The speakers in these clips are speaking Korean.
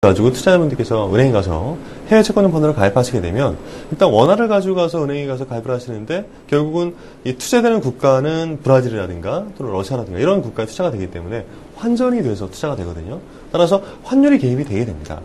가지고 투자자분들께서 은행에 가서 해외 채권형 펀드를 가입하시게 되면 일단 원화를 가지고 가서 은행에 가서 가입을 하시는데 결국은 이 투자되는 국가는 브라질이라든가 또는 러시아라든가 이런 국가에 투자가 되기 때문에 환전이 돼서 투자가 되거든요. 따라서 환율이 개입이 되게 됩니다.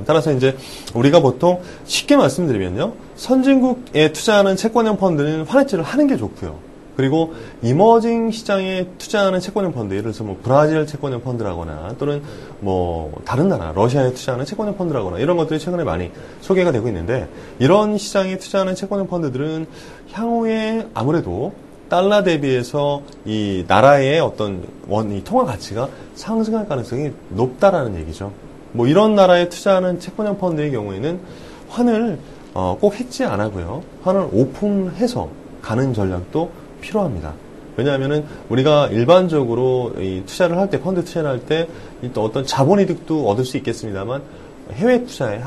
따라서 이제 우리가 보통 쉽게 말씀드리면요. 선진국에 투자하는 채권형 펀드는 환해지를 하는 게 좋고요. 그리고 이머징 시장에 투자하는 채권형 펀드, 예를 들어서 뭐 브라질 채권형 펀드라거나 또는 뭐 다른 나라, 러시아에 투자하는 채권형 펀드라거나 이런 것들이 최근에 많이 소개가 되고 있는데 이런 시장에 투자하는 채권형 펀드들은 향후에 아무래도 달러 대비해서 이 나라의 어떤 이 통화 가치가 상승할 가능성이 높다라는 얘기죠. 뭐 이런 나라에 투자하는 채권형 펀드의 경우에는 환을 꼭 해지 안 하고요. 환을 오픈해서 가는 전략도 필요합니다. 왜냐하면은 우리가 일반적으로 이 투자를 할 때, 펀드 투자를 할 때 또 어떤 자본이득도 얻을 수 있겠습니다만 해외 투자를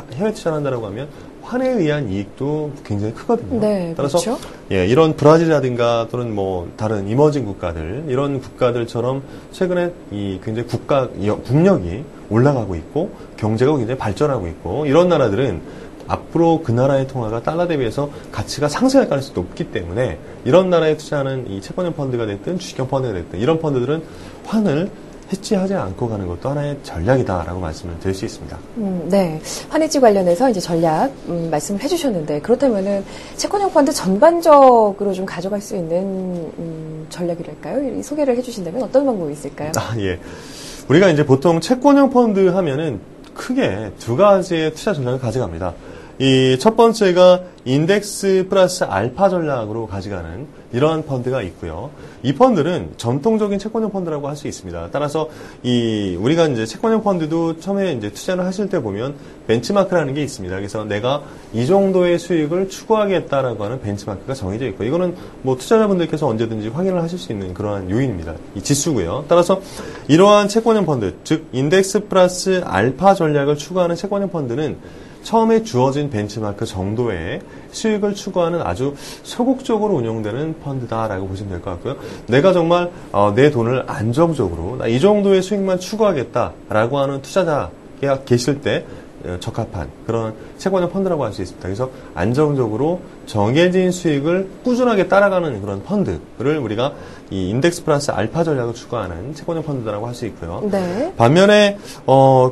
한다라고 하면 환에 의한 이익도 굉장히 크거든요. 네, 따라서 그렇죠? 예, 이런 브라질이라든가 또는 뭐 다른 이머징 국가들 이런 국가들처럼 최근에 이 굉장히 국력이 올라가고 있고 경제가 굉장히 발전하고 있고 이런 나라들은 앞으로 그 나라의 통화가 달러 대비해서 가치가 상승할 가능성이 높기 때문에 이런 나라에 투자하는 이 채권형 펀드가 됐든 주식형 펀드가 됐든 이런 펀드들은 환을 해지하지 않고 가는 것도 하나의 전략이다라고 말씀을 드릴 수 있습니다. 네. 환해지 관련해서 이제 전략 말씀을 해주셨는데 그렇다면은 채권형 펀드 전반적으로 좀 가져갈 수 있는 전략이랄까요? 소개를 해주신다면 어떤 방법이 있을까요? 예. 우리가 이제 보통 채권형 펀드 하면은 크게 두 가지의 투자 전략을 가져갑니다. 이 첫 번째가 인덱스 플러스 알파 전략으로 가져가는 이러한 펀드가 있고요. 이 펀드는 전통적인 채권형 펀드라고 할 수 있습니다. 따라서 우리가 이제 채권형 펀드도 처음에 이제 투자를 하실 때 보면 벤치마크라는 게 있습니다. 그래서 내가 이 정도의 수익을 추구하겠다라고 하는 벤치마크가 정해져 있고 이거는 뭐 투자자분들께서 언제든지 확인을 하실 수 있는 그러한 요인입니다. 이 지수고요. 따라서 이러한 채권형 펀드, 즉 인덱스 플러스 알파 전략을 추구하는 채권형 펀드는 처음에 주어진 벤치마크 정도의 수익을 추구하는 아주 소극적으로 운영되는 펀드다라고 보시면 될 것 같고요. 내가 정말 내 돈을 안정적으로 나 이 정도의 수익만 추구하겠다라고 하는 투자자가 계실 때 적합한 그런 채권형 펀드라고 할 수 있습니다. 그래서 안정적으로 정해진 수익을 꾸준하게 따라가는 그런 펀드를 우리가 이 인덱스 플러스 알파 전략을 추구하는 채권형 펀드라고 할 수 있고요. 네. 반면에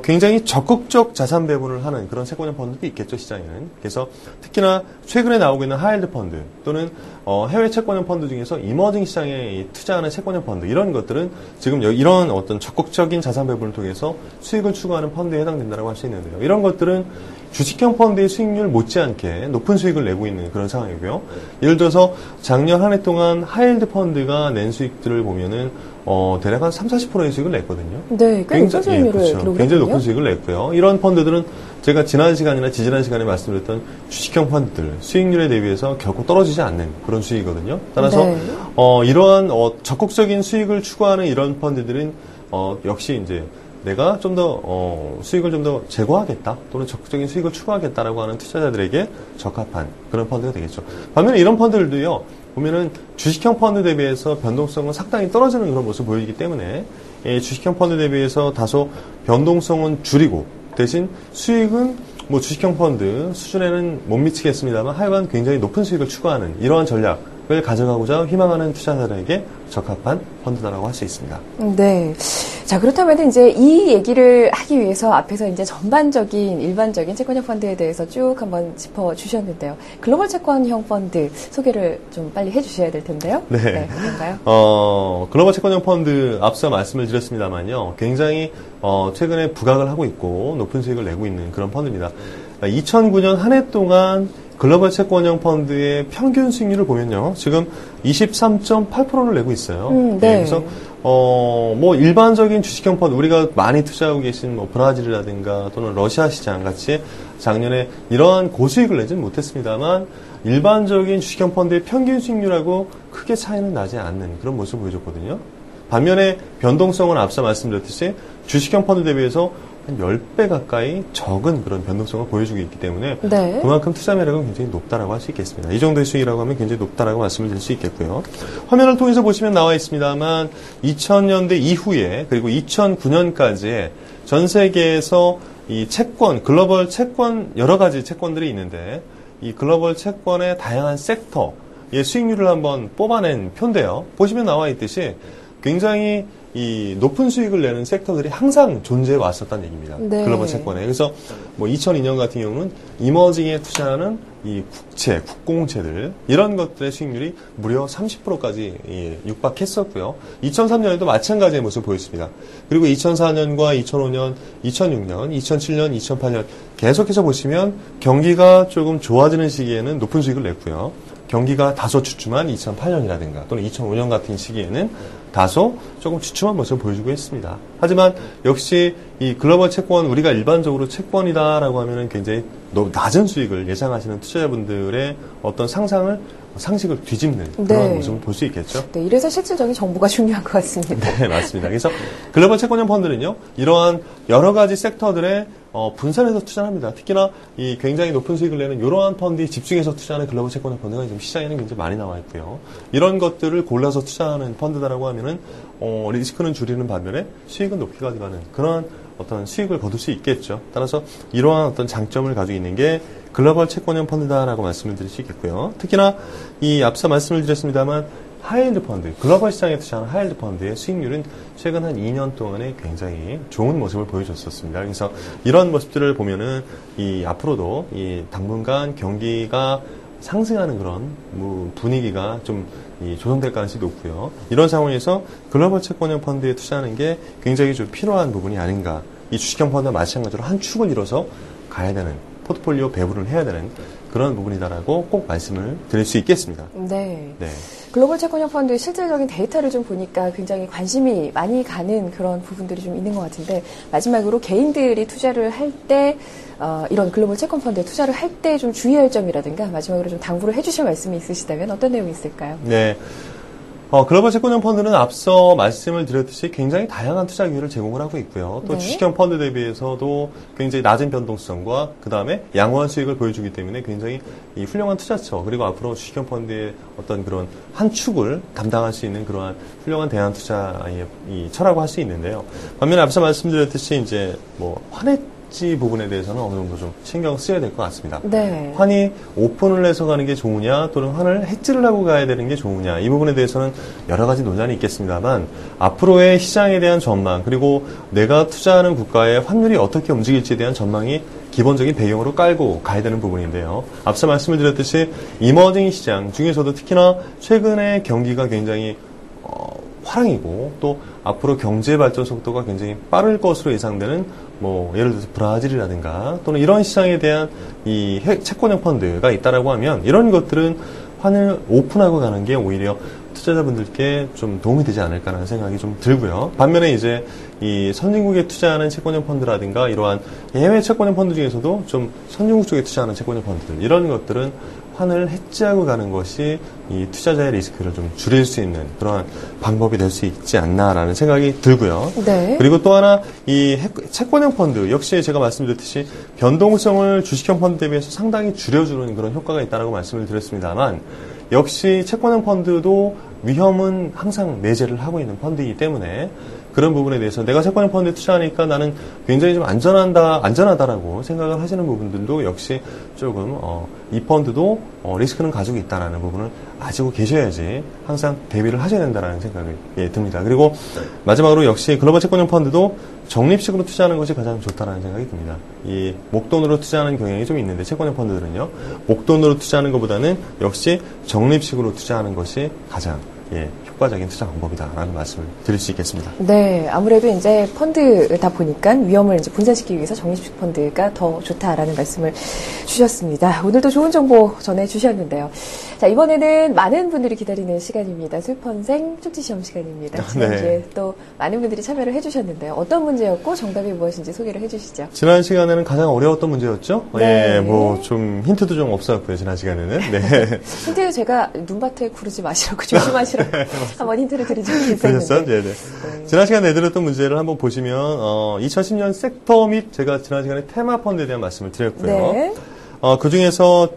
굉장히 적극적 자산 배분을 하는 그런 채권형 펀드도 있겠죠, 시장에는. 그래서 특히나 최근에 나오고 있는 하이힐드 펀드 또는 해외 채권형 펀드 중에서 이머징 시장에 투자하는 채권형 펀드 이런 것들은 지금 이런 어떤 적극적인 자산 배분을 통해서 수익을 추구하는 펀드에 해당된다고 할 수 있는데요. 이런 것들은 주식형 펀드의 수익률 못지않게 높은 수익을 내고 있는 그런 상황이고요. 예를 들어서 작년 한 해 동안 하이힐드 펀드가 낸 수익들을 보면은 대략 한 30-40%의 수익을 냈거든요. 네, 꽤 높은 수익률을 그렇죠. 굉장히 높은 수익을 냈고요. 이런 펀드들은 제가 지난 시간이나 지지난 시간에 말씀드렸던 주식형 펀드들 수익률에 대비해서 결코 떨어지지 않는 그런 수익이거든요. 따라서 네. 이러한 적극적인 수익을 추구하는 이런 펀드들은 역시 이제 내가 좀 더 수익을 좀 더 제고하겠다 또는 적극적인 수익을 추구하겠다라고 하는 투자자들에게 적합한 그런 펀드가 되겠죠. 반면에 이런 펀드들도요 보면은 주식형 펀드 대비해서 변동성은 상당히 떨어지는 그런 모습을 보이기 때문에 주식형 펀드 대비해서 다소 변동성은 줄이고 대신 수익은 뭐 주식형 펀드 수준에는 못 미치겠습니다만 하여간 굉장히 높은 수익을 추구하는 이러한 전략을 가져가고자 희망하는 투자자들에게 적합한 펀드다라고 할 수 있습니다. 네. 자, 그렇다면 이제 이 얘기를 하기 위해서 앞에서 이제 전반적인, 일반적인 채권형 펀드에 대해서 쭉 한번 짚어주셨는데요. 글로벌 채권형 펀드 소개를 좀 빨리 해주셔야 될 텐데요. 네. 네, 어떤가요? 글로벌 채권형 펀드 앞서 말씀을 드렸습니다만요. 굉장히, 최근에 부각을 하고 있고 높은 수익을 내고 있는 그런 펀드입니다. 2009년 한 해 동안 글로벌 채권형 펀드의 평균 수익률을 보면요. 지금 23.8%를 내고 있어요. 네. 그래서, 뭐, 일반적인 주식형 펀드, 우리가 많이 투자하고 계신 뭐, 브라질이라든가 또는 러시아 시장 같이 작년에 이러한 고수익을 내지는 못했습니다만, 일반적인 주식형 펀드의 평균 수익률하고 크게 차이는 나지 않는 그런 모습을 보여줬거든요. 반면에 변동성은 앞서 말씀드렸듯이 주식형 펀드 대비해서 한 10배 가까이 적은 그런 변동성을 보여주고 있기 때문에 네. 그만큼 투자 매력은 굉장히 높다라고 할 수 있겠습니다. 이 정도의 수익이라고 하면 굉장히 높다라고 말씀을 드릴 수 있겠고요. 화면을 통해서 보시면 나와 있습니다만 2000년대 이후에 그리고 2009년까지의 전 세계에서 이 채권, 글로벌 채권, 여러 가지 채권들이 있는데, 이 글로벌 채권의 다양한 섹터의 수익률을 한번 뽑아낸 표인데요. 보시면 나와 있듯이 굉장히 이 높은 수익을 내는 섹터들이 항상 존재해 왔었다는 얘기입니다. 네. 글로벌 채권에. 그래서 뭐 2002년 같은 경우는 이머징에 투자하는 이 국채, 국공채들 이런 것들의 수익률이 무려 30%까지 육박했었고요. 2003년에도 마찬가지의 모습을 보였습니다. 그리고 2004년과 2005년, 2006년, 2007년, 2008년 계속해서 보시면 경기가 조금 좋아지는 시기에는 높은 수익을 냈고요. 경기가 다소 주춤한 2008년이라든가 또는 2005년 같은 시기에는 다소 조금 주춤한 모습을 보여주고 있습니다. 하지만 역시 이 글로벌 채권, 우리가 일반적으로 채권이다라고 하면은 굉장히 낮은 수익을 예상하시는 투자자분들의 어떤 상식을 뒤집는 그런 네. 모습을 볼 수 있겠죠. 네, 이래서 실질적인 정보가 중요한 것 같습니다. 네, 맞습니다. 그래서 글로벌 채권형 펀드는요, 이러한 여러 가지 섹터들의 분산해서 투자합니다. 특히나 이 굉장히 높은 수익을 내는 이러한 펀드에 집중해서 투자하는 글로벌 채권형 펀드가 지금 시장에는 굉장히 많이 나와 있고요. 이런 것들을 골라서 투자하는 펀드다라고 하면은 리스크는 줄이는 반면에 수익은 높게 가져가는 그런 어떤 수익을 거둘 수 있겠죠. 따라서 이러한 어떤 장점을 가지고 있는 게 글로벌 채권형 펀드다라고 말씀을 드릴 수 있겠고요. 특히나 이 앞서 말씀을 드렸습니다만 하이힐드 펀드, 글로벌 시장에 투자하는 하이힐드 펀드의 수익률은 최근 한 2년 동안에 굉장히 좋은 모습을 보여줬었습니다. 그래서 이런 모습들을 보면은 이 앞으로도 이 당분간 경기가 상승하는 그런 분위기가 좀 조성될 가능성이 높고요. 이런 상황에서 글로벌 채권형 펀드에 투자하는 게 굉장히 좀 필요한 부분이 아닌가. 이 주식형 펀드와 마찬가지로 한 축을 이뤄서 가야 되는, 포트폴리오 배분을 해야 되는 그런 부분이다라고 꼭 말씀을 드릴 수 있겠습니다. 네. 네. 글로벌 채권형 펀드의 실질적인 데이터를 좀 보니까 굉장히 관심이 많이 가는 그런 부분들이 좀 있는 것 같은데, 마지막으로 개인들이 투자를 할 때 이런 글로벌 채권 펀드에 투자를 할 때 좀 주의할 점이라든가 마지막으로 좀 당부를 해주실 말씀이 있으시다면 어떤 내용이 있을까요? 네. 글로벌 채권형 펀드는 앞서 말씀을 드렸듯이 굉장히 다양한 투자 기회를 제공을 하고 있고요. 또 네. 주식형 펀드 대비해서도 굉장히 낮은 변동성과 그 다음에 양호한 수익을 보여주기 때문에 굉장히 이 훌륭한 투자처, 그리고 앞으로 주식형 펀드의 어떤 그런 한 축을 담당할 수 있는 그러한 훌륭한 대안 투자의 이 처라고 할 수 있는데요. 반면에 앞서 말씀드렸듯이 이제 환해지 부분에 대해서는 어느 정도 좀 신경 쓰여야 될 것 같습니다. 네. 환이 오픈을 해서 가는 게 좋으냐, 또는 환을 해지를 하고 가야 되는 게 좋으냐, 이 부분에 대해서는 여러 가지 논란이 있겠습니다만, 앞으로의 시장에 대한 전망, 그리고 내가 투자하는 국가의 환율이 어떻게 움직일지에 대한 전망이 기본적인 배경으로 깔고 가야 되는 부분인데요. 앞서 말씀을 드렸듯이 이머징 시장 중에서도 특히나 최근에 경기가 굉장히 화랑이고, 또 앞으로 경제 발전 속도가 굉장히 빠를 것으로 예상되는 예를 들어서 브라질이라든가 또는 이런 시장에 대한 이 채권형 펀드가 있다라고 하면, 이런 것들은 환을 오픈하고 가는 게 오히려 투자자분들께 좀 도움이 되지 않을까라는 생각이 좀 들고요. 반면에 이제 이 선진국에 투자하는 채권형 펀드라든가 이러한 해외 채권형 펀드 중에서도 좀 선진국 쪽에 투자하는 채권형 펀드들, 이런 것들은 환을 해지하고 가는 것이 이 투자자의 리스크를 좀 줄일 수 있는 그러한 방법이 될 수 있지 않나라는 생각이 들고요. 네. 그리고 또 하나 이 채권형 펀드 역시 제가 말씀드렸듯이 변동성을 주식형 펀드 대비해서 상당히 줄여주는 그런 효과가 있다고 말씀을 드렸습니다만, 역시 채권형 펀드도 위험은 항상 내재를 하고 있는 펀드이기 때문에 그런 부분에 대해서 내가 채권형 펀드에 투자하니까 나는 굉장히 좀 안전하다라고 생각을 하시는 부분들도 역시 조금 이 펀드도 리스크는 가지고 있다라는 부분을 아시고 계셔야지 항상 대비를 하셔야 된다라는 생각이 듭니다. 그리고 마지막으로 역시 글로벌 채권형 펀드도 적립식으로 투자하는 것이 가장 좋다라는 생각이 듭니다. 이 목돈으로 투자하는 경향이 좀 있는데 채권형 펀드들은요, 목돈으로 투자하는 것보다는 역시 적립식으로 투자하는 것이 가장 효과적인 투자 방법이다라는 말씀을 드릴 수 있겠습니다. 네, 아무래도 이제 펀드다 보니까 위험을 이제 분산시키기 위해서 적립식 펀드가 더 좋다라는 말씀을 주셨습니다. 오늘도 좋은 정보 전해주셨는데요. 자, 이번에는 많은 분들이 기다리는 시간입니다. 술펀생 축지시험 시간입니다. 지난주에 네. 또 많은 분들이 참여를 해주셨는데요. 어떤 문제였고 정답이 무엇인지 소개를 해주시죠. 지난 시간에는 가장 어려웠던 문제였죠? 네. 좀 힌트도 좀 없었고요, 지난 시간에는. 네. 힌트 제가 눈밭에 구르지 마시라고 조심하시라고 한번 힌트를 드린 적이 그러셨어요? 있었는데. 네네. 지난 시간에 내드렸던 문제를 한번 보시면 2010년 섹터 및 제가 지난 시간에 테마 펀드에 대한 말씀을 드렸고요. 네. 그 중에서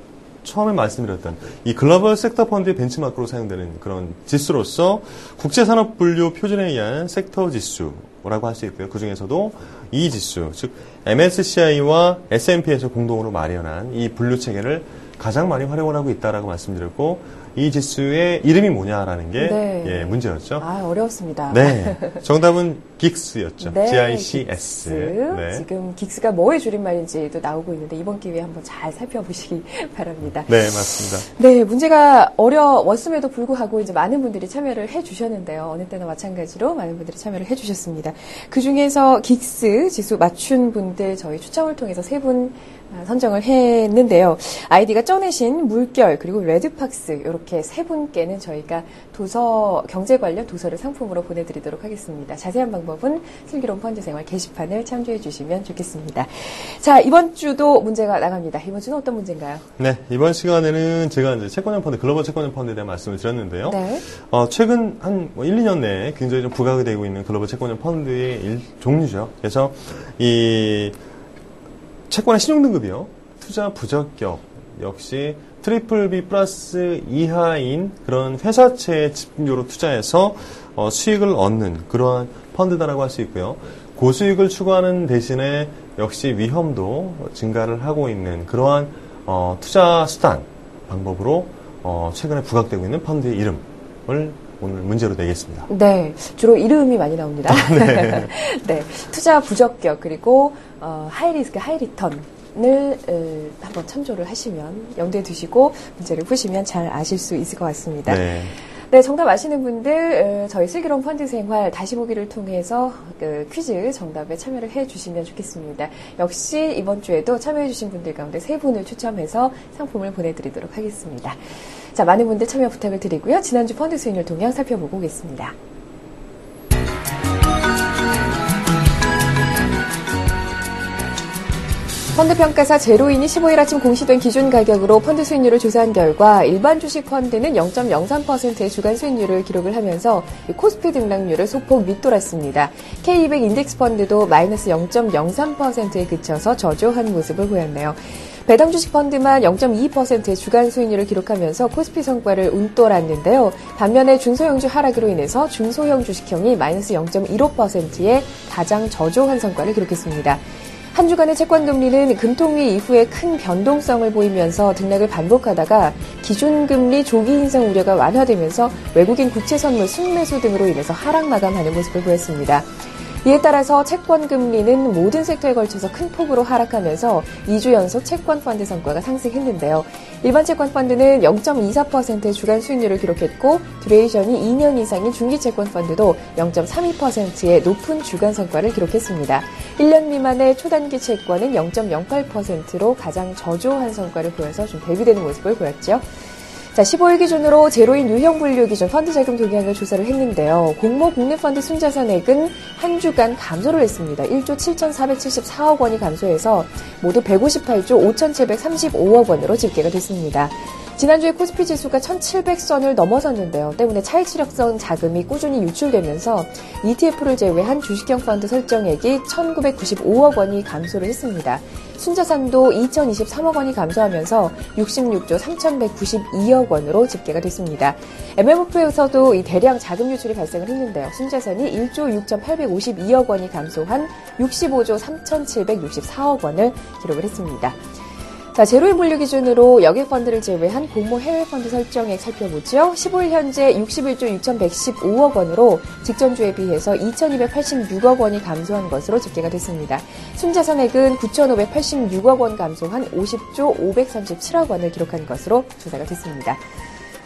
처음에 말씀드렸던 이 글로벌 섹터 펀드의 벤치마크로 사용되는 그런 지수로서 국제산업분류 표준에 의한 섹터 지수, 지수라고 할 수 있고요. 그 중에서도 이 지수, 즉 MSCI와 S&P에서 공동으로 마련한 이 분류 체계를 가장 많이 활용을 하고 있다라고 말씀드렸고, 이 지수의 이름이 뭐냐라는 게 네. 예, 문제였죠. 아, 어려웠습니다. 네, 정답은 GICS였죠. 네, GICS. 네. 지금 긱스가 뭐의 줄임말인지도 나오고 있는데 이번 기회에 한번 잘 살펴보시기 바랍니다. 네, 맞습니다. 네, 문제가 어려웠음에도 불구하고 이제 많은 분들이 참여를 해주셨는데요. 어느 때나 마찬가지로 많은 분들이 참여를 해주셨습니다. 그 중에서 긱스 지수 맞춘 분들 저희 추첨을 통해서 3분 선정을 했는데요. 아이디가 쩌내신 물결 그리고 레드팍스 이렇게 3분께는 저희가 도서 경제 관련 도서를 상품으로 보내드리도록 하겠습니다. 자세한 방법은 슬기로운 펀드생활 게시판을 참조해 주시면 좋겠습니다. 자, 이번 주도 문제가 나갑니다. 이번 주는 어떤 문제인가요? 네, 이번 시간에는 제가 이제 채권형 펀드, 글로벌 채권형 펀드에 대한 말씀을 드렸는데요. 네. 최근 한 1, 2년 내에 굉장히 좀 부각이 되고 있는 글로벌 채권형 펀드의 종류죠. 그래서 이 채권의 신용등급이요. 투자 부적격 역시 트리플 B 플러스 이하인 그런 회사채에 집중적으로 투자해서 수익을 얻는 그러한 펀드다라고 할 수 있고요. 고수익을 추구하는 대신에 역시 위험도 증가를 하고 있는 그러한 투자 수단 방법으로 최근에 부각되고 있는 펀드의 이름을 오늘 문제로 내겠습니다. 네, 주로 이름이 많이 나옵니다. 네. 네, 투자 부적격 그리고 하이리스크 하이리턴을 한번 참조를 하시면 염두에 두시고 문제를 푸시면 잘 아실 수 있을 것 같습니다. 네. 네, 정답 아시는 분들 저희 슬기로운 펀드 생활 다시 보기를 통해서 퀴즈 정답에 참여를 해주시면 좋겠습니다. 역시 이번 주에도 참여해주신 분들 가운데 3분을 추첨해서 상품을 보내드리도록 하겠습니다. 자, 많은 분들 참여 부탁을 드리고요. 지난주 펀드 수익률 동향 살펴보고 오겠습니다. 펀드평가사 제로인이 15일 아침 공시된 기준 가격으로 펀드 수익률을 조사한 결과 일반 주식 펀드는 0.03%의 주간 수익률을 기록을 하면서 코스피 등락률을 소폭 밑돌았습니다. K200 인덱스 펀드도 마이너스 0.03%에 그쳐서 저조한 모습을 보였네요. 배당 주식 펀드만 0.22%의 주간 수익률을 기록하면서 코스피 성과를 운돌았는데요. 반면에 중소형주 하락으로 인해서 중소형 주식형이 마이너스 0.15%의 가장 저조한 성과를 기록했습니다. 한 주간의 채권금리는 금통위 이후에 큰 변동성을 보이면서 등락을 반복하다가 기준금리 조기 인상 우려가 완화되면서 외국인 국채선물 순매수 등으로 인해서 하락 마감하는 모습을 보였습니다. 이에 따라서 채권금리는 모든 섹터에 걸쳐서 큰 폭으로 하락하면서 2주 연속 채권펀드 성과가 상승했는데요. 일반 채권펀드는 0.24%의 주간 수익률을 기록했고 듀레이션이 2년 이상인 중기채권펀드도 0.32%의 높은 주간 성과를 기록했습니다. 1년 미만의 초단기 채권은 0.08%로 가장 저조한 성과를 보여서 좀 대비되는 모습을 보였죠. 자, 15일 기준으로 제로인 유형 분류 기준 펀드 자금 동향을 조사를 했는데요. 공모 국내 펀드 순자산액은 한 주간 감소를 했습니다. 1조 7,474억 원이 감소해서 모두 158조 5,735억 원으로 집계가 됐습니다. 지난주에 코스피 지수가 1,700선을 넘어섰는데요. 때문에 차익실현성 자금이 꾸준히 유출되면서 ETF를 제외한 주식형 펀드 설정액이 1,995억 원이 감소를 했습니다. 순자산도 2,023억 원이 감소하면서 66조 3,192억 원으로 집계가 됐습니다. MMF에서도 이 대량 자금 유출이 발생을 했는데요. 순자산이 1조 6,852억 원이 감소한 65조 3,764억 원을 기록을 했습니다. 자, 제로인 분류 기준으로 여객펀드를 제외한 공모 해외펀드 설정액 살펴보죠. 15일 현재 61조 6,115억 원으로 직전주에 비해서 2,286억 원이 감소한 것으로 집계가 됐습니다. 순자산액은 9,586억 원 감소한 50조 537억 원을 기록한 것으로 조사가 됐습니다.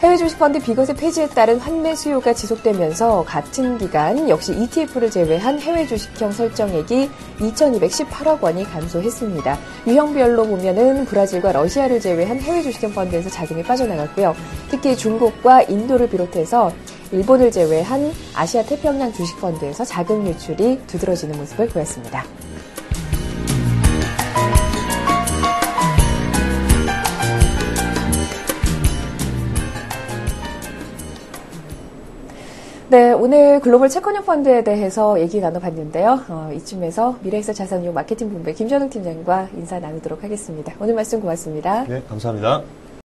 해외 주식펀드 비거세 폐지에 따른 환매 수요가 지속되면서 같은 기간 역시 ETF를 제외한 해외 주식형 설정액이 2,218억 원이 감소했습니다. 유형별로 보면은 브라질과 러시아를 제외한 해외 주식형 펀드에서 자금이 빠져나갔고요. 특히 중국과 인도를 비롯해서 일본을 제외한 아시아 태평양 주식펀드에서 자금 유출이 두드러지는 모습을 보였습니다. 네, 오늘 글로벌 채권형 펀드에 대해서 얘기 나눠봤는데요. 이쯤에서 미래에셋 자산운용 마케팅 본부의 김전웅 팀장과 인사 나누도록 하겠습니다. 오늘 말씀 고맙습니다. 네, 감사합니다.